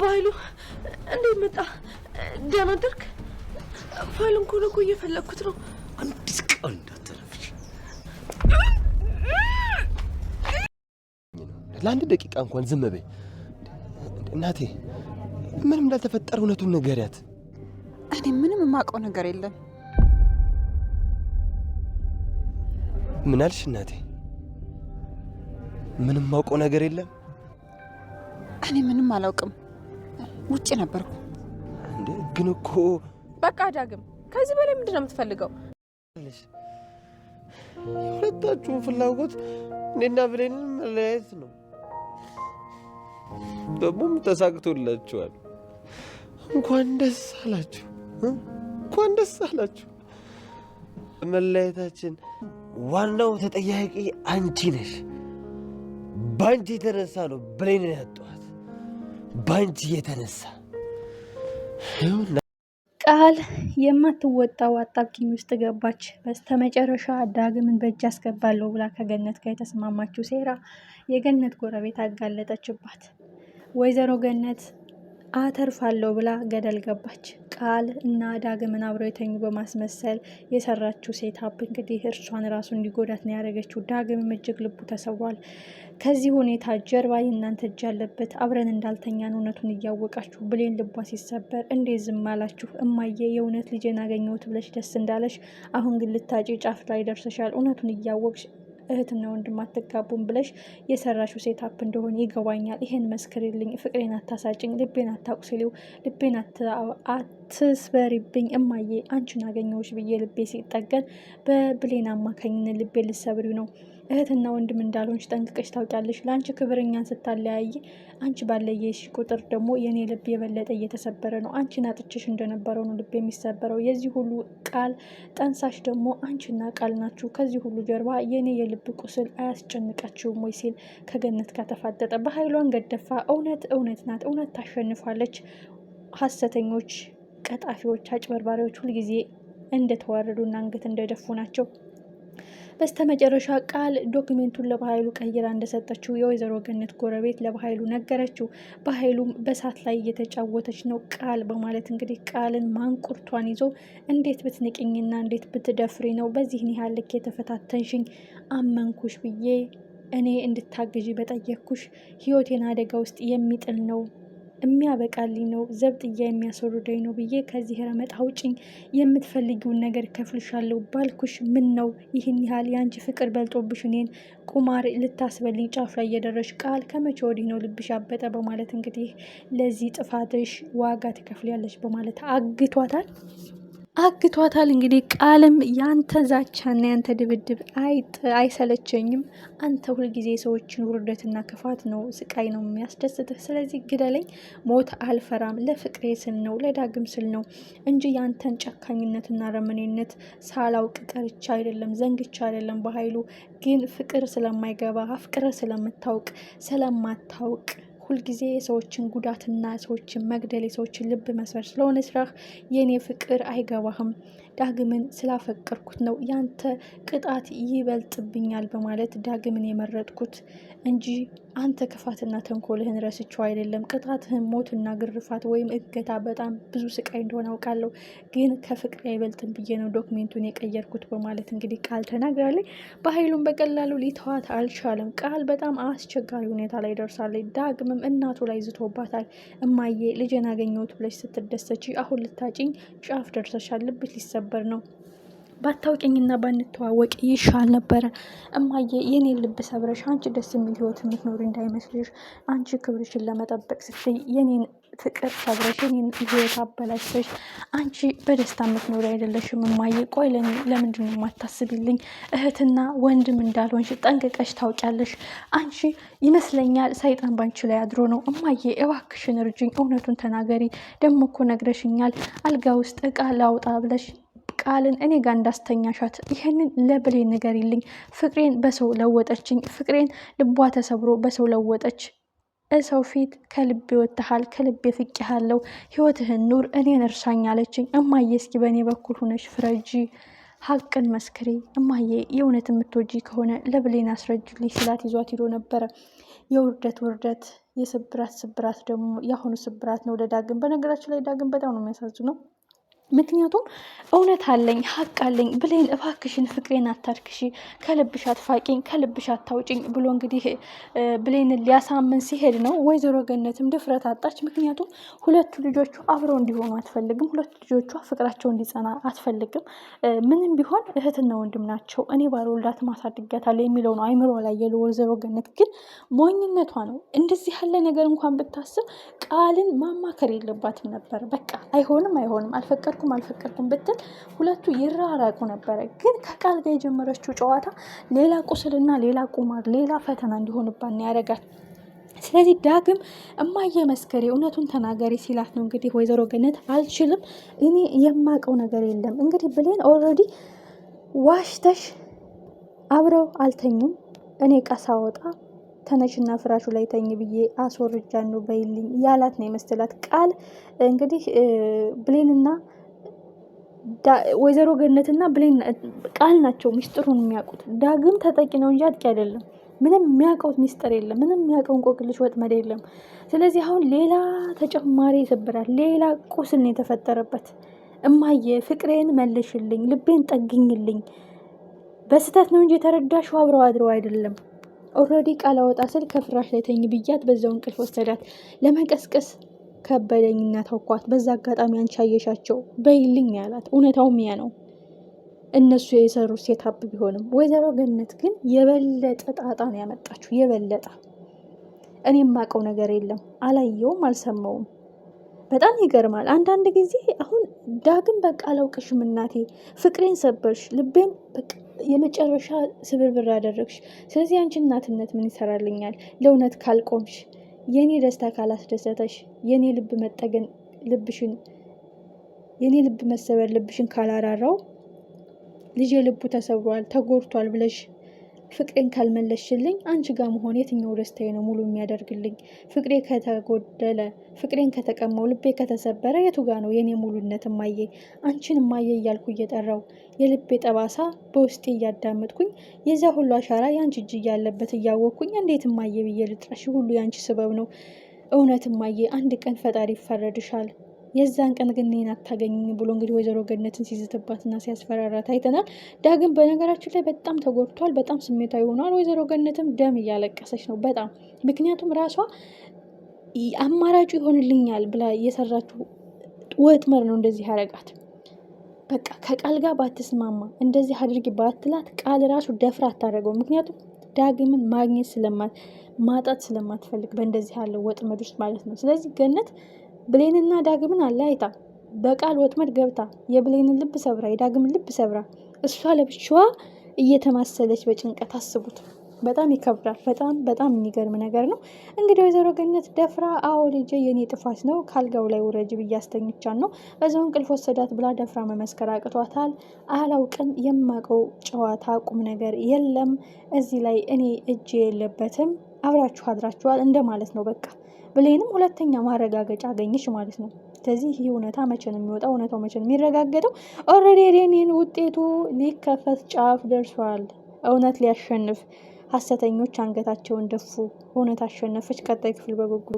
ባይሉ እንዴት መጣ? ደህና አደርክ? ፋይሉን እኮ እየፈለኩት ነው። አንዲስ ቀን እንዳትረፍሽ። ለአንድ ደቂቃ እንኳን ዝም በይ እናቴ። ምንም እንዳልተፈጠረ እውነቱን ንገሪያት። እኔ ምንም የማውቀው ነገር የለም። ምን አልሽ እናቴ? ምንም የማውቀው ነገር የለም? እኔ ምንም አላውቅም። ውጪ ነበርኩ። እንዴ ግን እኮ በቃ ዳግም፣ ከዚህ በላይ ምንድን ነው የምትፈልገው? የሁለታችሁም ፍላጎት እኔና ብሌንን መለያየት ነው። ደግሞም ተሳክቶላችኋል። እንኳን ደስ አላችሁ፣ እንኳን ደስ አላችሁ። መለያየታችን ዋናው ተጠያቂ አንቺ ነሽ። ባንቺ የተነሳ ነው ብሌንን ያጣኋት፣ ባንቺ የተነሳ። ቃል የማትወጣው አጣብቂኝ ውስጥ ገባች። በስተመጨረሻ ዳግምን በእጅ አስገባለሁ ብላ ከገነት ጋር የተስማማችው ሴራ የገነት ጎረቤት አጋለጠችባት። ወይዘሮ ገነት አተርፋለሁ ብላ ገደል ገባች። ቃል እና ዳግምን አብረው የተኙ በማስመሰል የሰራችው ሴታፕ እንግዲህ እርሷን ራሱ እንዲጎዳት ነው ያደረገችው። ዳግምም እጅግ ልቡ ተሰብሯል። ከዚህ ሁኔታ ጀርባ የእናንተ እጅ ያለበት፣ አብረን እንዳልተኛን እውነቱን እያወቃችሁ ብሌን ልቧ ሲሰበር እንዴት ዝም አላችሁ? እማዬ የእውነት ልጄን አገኘሁት ብለሽ ደስ እንዳለሽ፣ አሁን ግን ልታጪ ጫፍ ላይ ደርሰሻል። እውነቱን እያወቅሽ እህትና ወንድም አትጋቡም ብለሽ የሰራሽው ሴታፕ እንደሆነ ይገባኛል። ይሄን መስክርልኝ። ፍቅሬን አታሳጭኝ፣ ልቤን አታቁስሊው፣ ልቤን አትስበሪብኝ። እማዬ አንቺን አገኘሁሽ ብዬ ልቤ ሲጠገን በብሌን አማካኝነት ልቤ ልሰብሪው ነው። እህትና ወንድም እንዳልሆንሽ ጠንቅቀሽ ታውቂያለሽ። ለአንቺ ክብርኛን ስታለያይ አንቺ ባለየሽ ቁጥር ደግሞ የኔ ልብ የበለጠ እየተሰበረ ነው። አንቺን አጥችሽ እንደነበረው ነው ልብ የሚሰበረው። የዚህ ሁሉ ቃል ጠንሳሽ ደግሞ አንቺና ቃል ናችሁ። ከዚህ ሁሉ ጀርባ የኔ የልብ ቁስል አያስጨንቃችሁም ወይ ሲል ከገነት ጋር ተፋጠጠ። በኃይሏን ገደፋ። እውነት እውነት ናት። እውነት ታሸንፋለች። ሀሰተኞች፣ ቀጣፊዎች፣ አጭበርባሪዎች ሁልጊዜ እንደተዋረዱና አንገት እንደደፉ ናቸው። በስተመጨረሻ ቃል ዶክሜንቱን ለበኃይሉ ቀይራ እንደሰጠችው የወይዘሮ ገነት ጎረቤት ለበኃይሉ ነገረችው። በኃይሉም በሳት ላይ እየተጫወተች ነው ቃል በማለት እንግዲህ ቃልን ማንቁርቷን ይዞ እንዴት ብትንቅኝና እንዴት ብትደፍሪ ነው በዚህን ያህል ልክ የተፈታተንሽኝ? አመንኩሽ ብዬ እኔ እንድታግዢ በጠየቅኩሽ ህይወቴን አደጋ ውስጥ የሚጥል ነው የሚያበቃልኝ ነው ዘብጥያ የሚያስወርደኝ ነው ብዬ ከዚህ ረመጥ አውጭኝ፣ የምትፈልጊውን ነገር ከፍልሻለሁ ባልኩሽ ምን ነው ይህን ያህል የአንቺ ፍቅር በልጦብሽ እኔን ቁማር ልታስበልኝ ጫፍ ላይ እየደረሽ? ቃል ከመቼ ወዲህ ነው ልብሽ አበጠ? በማለት እንግዲህ ለዚህ ጥፋትሽ ዋጋ ትከፍያለሽ በማለት አግቷታል። እንግዲህ ቃልም ያንተ ዛቻና ያንተ ድብድብ አይሰለቸኝም። አንተ ሁልጊዜ ሰዎችን ውርደትና ክፋት ነው ስቃይ ነው የሚያስደስትህ። ስለዚህ ግደለኝ፣ ሞት አልፈራም። ለፍቅሬ ስል ነው ለዳግም ስል ነው እንጂ ያንተን ጨካኝነትና ረመኔነት ሳላውቅ ቀርቻ አይደለም ዘንግቻ አይደለም። በኃይሉ ግን ፍቅር ስለማይገባ አፍቅረ ስለምታውቅ ስለማታውቅ ሁልጊዜ የሰዎችን ጉዳትና ሰዎችን መግደል የሰዎችን ልብ መስበር ስለሆነ ስራህ የኔ ፍቅር አይገባህም። ዳግምን ስላፈቀርኩት ነው ያንተ ቅጣት ይበልጥብኛል በማለት ዳግምን የመረጥኩት እንጂ አንተ ክፋትና ተንኮልህን ረስቸው አይደለም። ቅጣትህን ሞትና ግርፋት ወይም እገታ በጣም ብዙ ስቃይ እንደሆነ አውቃለሁ፣ ግን ከፍቅር አይበልጥም ብዬ ነው ዶክሜንቱን የቀየርኩት በማለት እንግዲህ ቃል ተናግራለች። በኃይሉም በቀላሉ ሊተዋት አልቻለም። ቃል በጣም አስቸጋሪ ሁኔታ ላይ ደርሳለች። ዳግምም እናቱ ላይ ዝቶባታል። እማዬ ልጄን አገኘሁት ብለሽ ስትደሰች አሁን ልታጭኝ ጫፍ ደርሰሻል፣ ልብሽ ሊሰበር ነው። ባታውቂኝና ባንተዋወቅ ይሻል ነበረ። እማዬ የኔን ልብ ሰብረሽ አንቺ ደስ የሚል ህይወት የምትኖሪ እንዳይመስልሽ። አንቺ ክብርሽን ለመጠበቅ ስትይ የኔን ፍቅር ሰብረሽ የኔን ህይወት አበላሽተሽ አንቺ በደስታ የምትኖሪ አይደለሽም እማዬ። ቆይ ለምንድን ነው የማታስቢልኝ? እህትና ወንድም እንዳልሆንሽ ጠንቅቀሽ ታውቂያለሽ። አንቺ ይመስለኛል ሰይጣን ባንቺ ላይ አድሮ ነው። እማዬ እባክሽን እርጅኝ፣ እውነቱን ተናገሪ። ደግሞ እኮ ነግረሽኛል አልጋ ውስጥ እቃ ላውጣ ብለሽ ቃልን እኔ ጋር እንዳስተኛሻት ይሄንን ለብሌን ንገሪልኝ። ፍቅሬን በሰው ለወጠችኝ። ፍቅሬን ልቧ ተሰብሮ በሰው ለወጠች። እሰው ፊት ከልቤ ወጥተሃል፣ ከልቤ ፍቄሃለሁ፣ ህይወትህን ኑር፣ እኔን እርሳኝ አለችኝ። እማዬ እስኪ በእኔ በኩል ሆነሽ ፍረጂ። ሀቅን መስክሬ እማዬ የእውነት የምትወጂ ከሆነ ለብሌን አስረጅልኝ ሲላት ይዟት ሂዶ ነበረ። የውርደት ውርደት፣ የስብራት ስብራት ደግሞ የአሁኑ ስብራት ነው ለዳግም። በነገራችን ላይ ዳግም በጣም ነው የሚያሳዝነው። ምክንያቱም እውነት አለኝ ሀቅ አለኝ ብሌን እባክሽን ፍቅሬን አታርክሺ፣ ከልብሽ አትፋቂኝ፣ ከልብሽ አታውጭኝ ብሎ እንግዲህ ብሌንን ሊያሳምን ሲሄድ ነው። ወይዘሮ ገነትም ድፍረት አጣች። ምክንያቱም ሁለቱ ልጆቹ አብረው እንዲሆኑ አትፈልግም። ሁለቱ ልጆቿ ፍቅራቸው እንዲጸና አትፈልግም። ምንም ቢሆን እህትና ወንድም ናቸው፣ እኔ ባልወልዳት ማሳድጋታለሁ የሚለው ነው አይምሮ ላይ የለ። ወይዘሮ ገነት ግን ሞኝነቷ ነው። እንደዚህ ያለ ነገር እንኳን ብታስብ ቃልን ማማከር የለባትም ነበር። በቃ አይሆንም አልፈቀድኩም ብትል ሁለቱ ይራራቁ ነበረ። ግን ከቃል ጋር የጀመረችው ጨዋታ ሌላ ቁስልና ሌላ ቁማር፣ ሌላ ፈተና እንዲሆንባት ያደርጋል። ስለዚህ ዳግም እማዬ መስከሬ፣ እውነቱን ተናገሪ ሲላት ነው እንግዲህ ወይዘሮ ገነት አልችልም፣ እኔ የማውቀው ነገር የለም። እንግዲህ ብሌን ኦልሬዲ ዋሽተሽ አብረው አልተኙም፣ እኔ ቀሳ ወጣ ተነሽና ፍራሹ ላይ ተኝ ብዬ አስወርጃን ነው በይልኝ ያላት ነው የመሰላት ቃል። እንግዲህ ብሌንና ወይዘሮ ገነትና ብሌን ቃል ናቸው ሚስጥሩን የሚያውቁት። ዳግም ተጠቂ ነው እንጂ አጥቂ አይደለም። ምንም የሚያውቀው ሚስጥር የለም። ምንም የሚያውቀው እንቆቅልሽ ወጥመድ የለም። ስለዚህ አሁን ሌላ ተጨማሪ ይሰብራል። ሌላ ቁስል ነው የተፈጠረበት። እማዬ ፍቅሬን መልሽልኝ፣ ልቤን ጠግኝልኝ። በስተት ነው እንጂ የተረዳሽው አብረው አድረው አይደለም። ኦልሬዲ ቃል አወጣ ስል ከፍራሽ ላይ ተኝ ብያት በዛው እንቅልፍ ወሰዳት። ለመቀስቀስ ከበደኝና ተውኳት። በዛ አጋጣሚ አንቺ አየሻቸው በይልኝ ያላት። እውነታውም ያ ነው። እነሱ የሰሩት ሴታፕ ቢሆንም ወይዘሮ ገነት ግን የበለጠ ጣጣ ነው ያመጣችው። የበለጠ እኔ የማውቀው ነገር የለም፣ አላየውም፣ አልሰማውም። በጣም ይገርማል። አንዳንድ ጊዜ አሁን ዳግም በቃ አላውቅሽም እናቴ፣ ፍቅሬን ሰበርሽ፣ ልቤን በቃ የመጨረሻ ስብርብር አደረግሽ። ስለዚህ አንቺ እናትነት ምን ይሰራልኛል? ለእውነት ካልቆምሽ፣ የኔ ደስታ ካላስደሰተሽ፣ የኔ ልብ መጠገን ልብሽን፣ የኔ ልብ መሰበር ልብሽን ካላራራው፣ ልጄ ልቡ ተሰብሯል ተጎድቷል ብለሽ ፍቅሬን ካልመለሽልኝ አንቺ ጋር መሆን የትኛው ደስታዬ ነው ሙሉ የሚያደርግልኝ? ፍቅሬ ከተጎደለ፣ ፍቅሬን ከተቀማው፣ ልቤ ከተሰበረ የቱ ጋ ነው የኔ ሙሉነት? እማዬ አንቺን እማዬ እያልኩ እየጠራው የልቤ ጠባሳ በውስጤ እያዳመጥኩኝ የዚያ ሁሉ አሻራ የአንቺ እጅ እያለበት እያወቅኩኝ እንዴት እማዬ ብዬ ልጥራሽ? ሁሉ የአንቺ ስበብ ነው። እውነት እማዬ አንድ ቀን ፈጣሪ ይፈረድሻል፣ የዛን ቀን ግን እኔን አታገኝኝ ብሎ እንግዲህ ወይዘሮ ገነትን ሲዝትባትና ሲያስፈራራት አይተናል። ዳግም በነገራችን ላይ በጣም ተጎድቷል፣ በጣም ስሜታዊ ሆኗል። ወይዘሮ ገነትም ደም እያለቀሰች ነው በጣም። ምክንያቱም ራሷ አማራጩ ይሆንልኛል ብላ የሰራችው ወጥመድ ነው እንደዚህ ያረጋት። በቃ ከቃል ጋር ባትስማማ እንደዚህ አድርጊ ባትላት ቃል ራሱ ደፍራ አታደርገው። ምክንያቱም ዳግምን ማግኘት ማጣት ስለማትፈልግ በእንደዚህ ያለው ወጥመድ ውስጥ ማለት ነው። ስለዚህ ገነት ብሌንና ዳግምን አለያይታ በቃል ወጥመድ ገብታ የብሌንን ልብ ሰብራ የዳግምን ልብ ሰብራ እሷ ለብቻዋ እየተማሰለች በጭንቀት አስቡት። በጣም ይከብዳል። በጣም የሚገርም ነገር ነው። እንግዲህ ወይዘሮ ገነት ደፍራ አዎ ልጄ የኔ ጥፋት ነው ካልጋው ላይ ውረጅ ብዬ አስተኝቻን ነው በዛው እንቅልፍ ወሰዳት ብላ ደፍራ መመስከር አቅቷታል። አላውቅም፣ የማውቀው ጨዋታ ቁም ነገር የለም፣ እዚህ ላይ እኔ እጅ የለበትም፣ አብራችሁ አድራችኋል እንደማለት ነው በቃ። ብሌንም ሁለተኛ ማረጋገጫ አገኘች ማለት ነው። ስለዚህ ይህ እውነታ መቼ ነው የሚወጣው? እውነታው መቼ ነው የሚረጋገጠው? ኦልሬዲ ውጤቱ ሊከፈት ጫፍ ደርሷል። እውነት ሊያሸንፍ፣ ሀሰተኞች አንገታቸውን ደፉ፣ እውነት አሸነፈች። ቀጣይ ክፍል በጉጉ